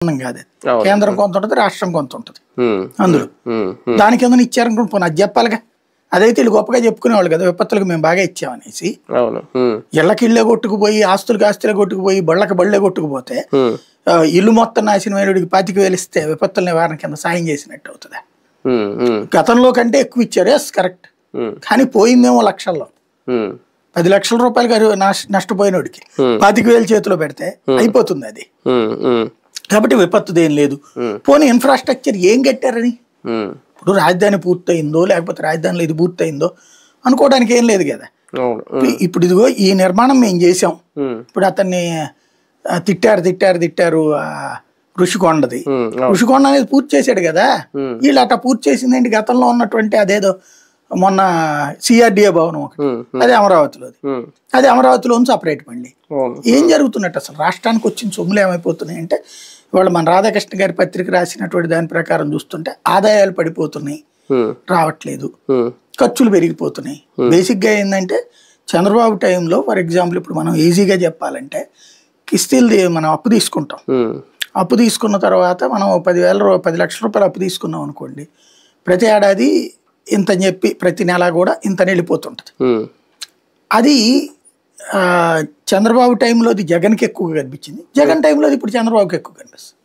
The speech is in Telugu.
కాదు, కేంద్రం కొంత ఉంటుంది, రాష్ట్రం కొంత ఉంటుంది అందులో. దానికి ఏమైనా ఇచ్చారనుకుంటే పోనీ అది చెప్పాలిగా. అదైతే వీళ్ళు గొప్పగా చెప్పుకునేవాళ్ళు కదా, విపత్తులకు మేము బాగా ఇచ్చామనేసి. ఇళ్ళకి ఇళ్ళే కొట్టుకుపోయి, ఆస్తులకు ఆస్తులే కొట్టుకుపోయి, బళ్ళకి బళ్ళే కొట్టుకుపోతే ఇల్లు మొత్తం నాశనమైనడికి 25,000 ఇస్తే విపత్తుల నివారణ కింద సాయం చేసినట్టు అవుతుందా? గతంలో కంటే ఎక్కువ ఇచ్చారు, ఎస్ కరెక్ట్, కానీ పోయిందేమో లక్షల్లో. 10 లక్షల రూపాయలు నష్టపోయినోడికి 25,000 చేతిలో పెడితే అయిపోతుంది అది. కాబట్టి విపత్తు దేని లేదు. పోనీ ఇన్ఫ్రాస్ట్రక్చర్ ఏం కట్టారని, ఇప్పుడు రాజధాని పూర్తయిందో లేకపోతే రాజధానిలో ఇది పూర్తయిందో అనుకోవడానికి ఏం లేదు కదా. ఇప్పుడు ఇదిగో ఈ నిర్మాణం మేము చేసాం, ఇప్పుడు అతన్ని తిట్టారు ఋషికొండది. ఋషికొండ అనేది పూర్తి చేశాడు కదా, వీళ్ళు అట్లా పూర్తి చేసిందేంటి గతంలో ఉన్నటువంటి అదేదో మొన్న సిఆర్డిఏ భవనం ఒకటి, అది అమరావతిలోది, అది అమరావతిలోని సపరేట్ మళ్ళీ. ఏం జరుగుతున్నట్టు అసలు రాష్ట్రానికి వచ్చిన సొమ్ములు ఏమైపోతున్నాయి అంటే, ఇవాళ మన రాధాకృష్ణ గారి పత్రిక రాసినటువంటి దాని ప్రకారం చూస్తుంటే ఆదాయాలు పడిపోతున్నాయి, రావట్లేదు, ఖర్చులు పెరిగిపోతున్నాయి. బేసిక్గా ఏంటంటే చంద్రబాబు టైంలో ఫర్ ఎగ్జాంపుల్ ఇప్పుడు మనం ఈజీగా చెప్పాలంటే కిస్తీలు మనం అప్పు తీసుకుంటాం, అప్పు తీసుకున్న తర్వాత మనం 10 లక్షల రూపాయలు అప్పు తీసుకున్నాం అనుకోండి, ప్రతి ఏడాది ఇంత చెప్పి ప్రతి నెల కూడా ఇంత వెళ్ళిపోతుంటది. అది చంద్రబాబు టైంలో అది జగన్కి ఎక్కువగా కనిపించింది, జగన్ టైంలో ఇప్పుడు చంద్రబాబుకి ఎక్కువ కనిపిస్తుంది.